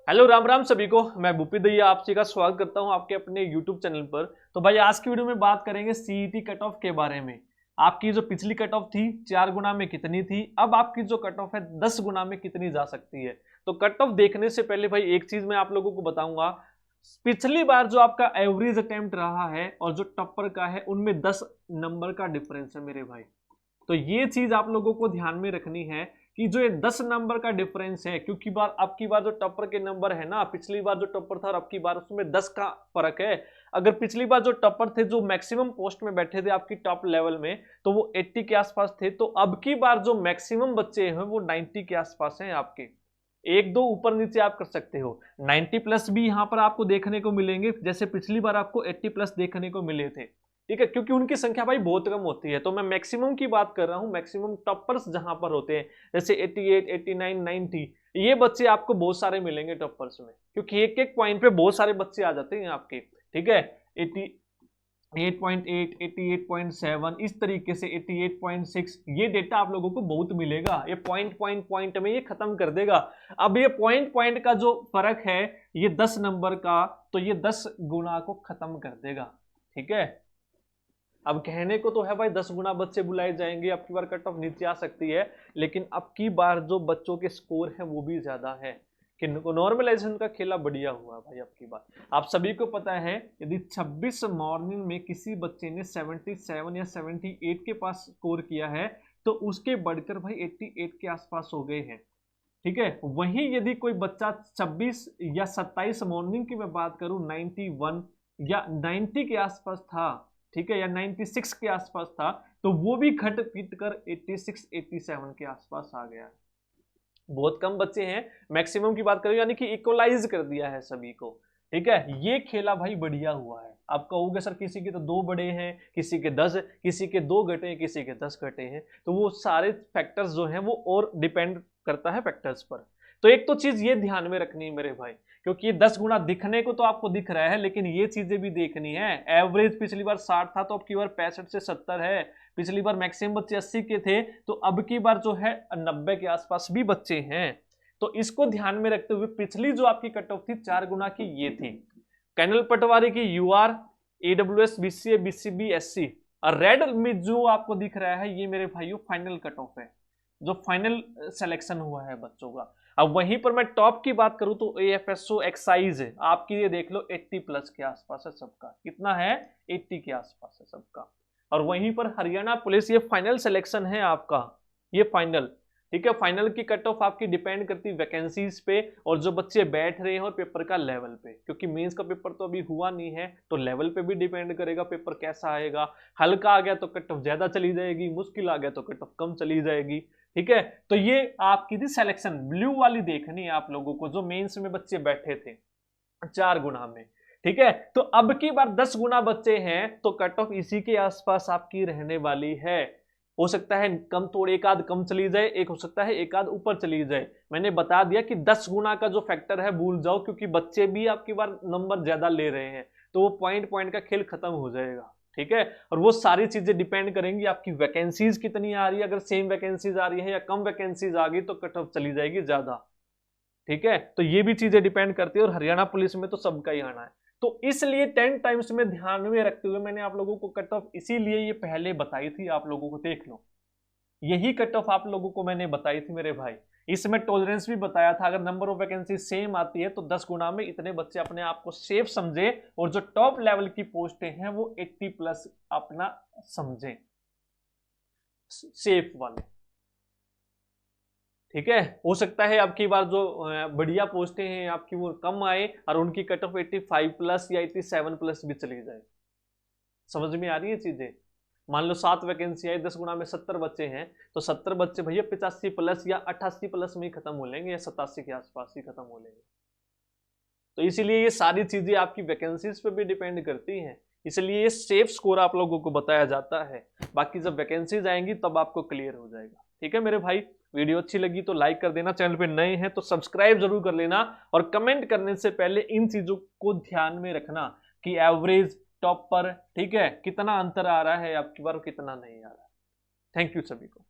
Hello Ram Ram सभी को। मैं भूपी दैया आपसे का स्वागत करता हूं आपके अपने यूट्यूब चैनल पर। तो भाई आज की वीडियो में बात करेंगे सीईटी कट ऑफ के बारे में। आपकी जो पिछली कट ऑफ थी 4 गुना में कितनी थी, अब आपकी जो कट ऑफ है 10 गुना में कितनी जा सकती है। तो कट ऑफ देखने से पहले भाई एक चीज मैं आप लोगों को बताऊंगा। पिछली बार जो आपका एवरेज अटेम्प्ट रहा है और जो टॉपर का है उनमें 10 नंबर का डिफरेंस है मेरे भाई। तो ये चीज आप लोगों को ध्यान में रखनी है कि जो ये 10 नंबर का डिफरेंस है, क्योंकि अब की बार जो टॉपर के नंबर है ना, पिछली बार जो टॉपर था और अब की बार उसमें 10 का फर्क है। अगर पिछली बार जो टॉपर थे जो मैक्सिमम पोस्ट में बैठे थे आपकी टॉप लेवल में, तो वो 80 के आसपास थे, तो अब की बार जो मैक्सिमम बच्चे हैं वो 90 के आसपास हैं आपके। एक दो ऊपर नीचे आप कर सकते हो, 90 प्लस भी यहां पर आपको देखने को मिलेंगे, जैसे पिछली बार आपको 80 प्लस देखने को मिले थे। ठीक है, क्योंकि उनकी संख्या भाई बहुत कम होती है, तो मैं मैक्सिमम की बात कर रहा हूं। मैक्सिमम टॉपर्स जहां पर होते हैं जैसे 88, 89, 90, ये बच्चे आपको बहुत सारे मिलेंगे टॉपर्स में, क्योंकि एक एक पॉइंट पे बहुत सारे बच्चे आ जाते हैं आपके। ठीक है, 88.8, 88.7, इस तरीके से 88.6, ये डेटा आप लोगों को बहुत मिलेगा। ये पॉइंट पॉइंट पॉइंट में ये खत्म कर देगा। अब ये पॉइंट पॉइंट का जो फर्क है ये 10 नंबर का, तो ये 10 गुना को खत्म कर देगा। ठीक है, अब कहने को तो है भाई 10 गुना बच्चे बुलाए जाएंगे, अब की बार कट ऑफ नीचे आ सकती है, लेकिन अब की बार जो बच्चों के स्कोर है वो भी ज्यादा है कि नॉर्मलाइजेशन का खेला बढ़िया हुआ भाई। अब की बार आप सभी को पता है, यदि 26 मॉर्निंग में किसी बच्चे ने 77 या 78 के पास स्कोर किया है, तो उसके बढ़कर भाई 88 के आसपास हो गए हैं। ठीक है, वहीं यदि कोई बच्चा 26 या 27 मॉर्निंग की मैं बात करूं 91 या 90 के आसपास था, ठीक है, या 96 के आसपास था, तो वो भी घट पिट कर 86 87 के आसपास आ गया। बहुत कम बच्चे हैं, मैक्सिमम की बात करें, यानी कि इक्वलाइज कर दिया है सभी को। ठीक है, ये खेला भाई बढ़िया हुआ है। आप कहोगे सर किसी के तो 2 बड़े हैं, किसी के 10, किसी के 2 घटे हैं, किसी के 10 घटे हैं, तो वो सारे फैक्टर्स जो हैं वो और डिपेंड करता है फैक्टर्स पर। तो एक तो चीज ये ध्यान में रखनी है मेरे भाई, क्योंकि ये 10 गुना दिखने को तो आपको दिख रहा है, लेकिन ये चीजें भी देखनी है। एवरेज पिछली बार 60 था, तो अब की बार 65 से 70 है। पिछली बार मैक्सिमम बच्चे 80 के थे, तो अब की बार जो है 90 के आसपास भी बच्चे हैं। तो इसको ध्यान में रखते हुए पिछली जो आपकी कट ऑफ थी 4 गुना की, ये थी कर्नल पटवारी की UR, EWS, BCA, BCB, SC. और रेड में जो आपको दिख रहा है ये मेरे भाइयों फाइनल कट ऑफ है, जो फाइनल सिलेक्शन हुआ है बच्चों का। अब वहीं पर मैं टॉप की बात करूं तो एएफएसओ एक्साइज है आपकी, ये देख लो 80 प्लस के आसपास है सबका। कितना है? 80 के आसपास है सबका। और वहीं पर हरियाणा पुलिस, ये फाइनल सिलेक्शन है आपका, ये फाइनल। ठीक है, फाइनल की कट ऑफ आपकी डिपेंड करती है वैकेंसीज पे और जो बच्चे बैठ रहे हैं और पेपर का लेवल पे, क्योंकि मेंस का पेपर तो अभी हुआ नहीं है, तो लेवल पे भी डिपेंड करेगा पेपर कैसा आएगा। हल्का आ गया तो कट ऑफ ज्यादा चली जाएगी, मुश्किल आ गया तो कट ऑफ कम चली जाएगी। ठीक है, तो ये आपकी थी सिलेक्शन, ब्लू वाली देखनी है आप लोगों को, जो मेंस में बच्चे बैठे थे 4 गुना में। ठीक है, तो अब की बार 10 गुना बच्चे हैं, तो कट ऑफ इसी के आसपास आपकी रहने वाली है। हो सकता है कम, थोड़ी एक आध कम चली जाए, एक हो सकता है एक आध ऊपर चली जाए। मैंने बता दिया कि 10 गुना का जो फैक्टर है भूल जाओ, क्योंकि बच्चे भी आपकी बार नंबर ज्यादा ले रहे हैं, तो वो पॉइंट पॉइंट का खेल खत्म हो जाएगा। ठीक है, और वो सारी चीजें डिपेंड करेंगी आपकी वैकेंसीज कितनी आ रही है। अगर सेम वैकेंसीज आ रही है या कम वैकेंसीज आ गई तो कट ऑफ चली जाएगी ज्यादा। ठीक है, तो ये भी चीजें डिपेंड करती है, और हरियाणा पुलिस में तो सबका ही आना है। तो इसलिए 10 टाइम्स में ध्यान में रखते हुए मैंने आप लोगों को कट ऑफ इसीलिए ये पहले बताई थी, आप लोगों को देख लो, यही कट ऑफ आप लोगों को मैंने बताई थी मेरे भाई। इसमें टॉलरेंस भी बताया था, अगर नंबर ऑफ वैकेंसी सेम आती है तो 10 गुना में इतने बच्चे अपने आप को सेफ समझे, और जो टॉप लेवल की पोस्टें हैं वो 80 प्लस अपना समझे, सेफ वाले। ठीक है, हो सकता है आपकी बार जो बढ़िया पोस्टें हैं आपकी वो कम आए और उनकी कट ऑफ 85 प्लस या 87 प्लस भी चली जाए। समझ में आ रही है चीजें? मान लो 7 वैकेंसी आई, 10 गुना में 70 बच्चे हैं, तो 70 बच्चे भैया 85 प्लस या 88 प्लस में ही खत्म हो लेंगे, या 87 के आसपास ही खत्म हो लेंगे। तो इसीलिए ये सारी चीजें आपकी वैकेंसीज पे भी डिपेंड करती हैं, इसलिए ये सेफ स्कोर आप लोगों को बताया जाता है। बाकी जब वैकेंसीज आएंगी तब आपको क्लियर हो जाएगा। ठीक है मेरे भाई, वीडियो अच्छी लगी तो लाइक कर देना, चैनल पे नए हैं तो सब्सक्राइब जरूर कर लेना, और कमेंट करने से पहले इन चीजों को ध्यान में रखना कि एवरेज, टॉप पर, ठीक है, कितना अंतर आ रहा है आपकी बार, कितना नहीं आ रहा है। थैंक यू सभी को।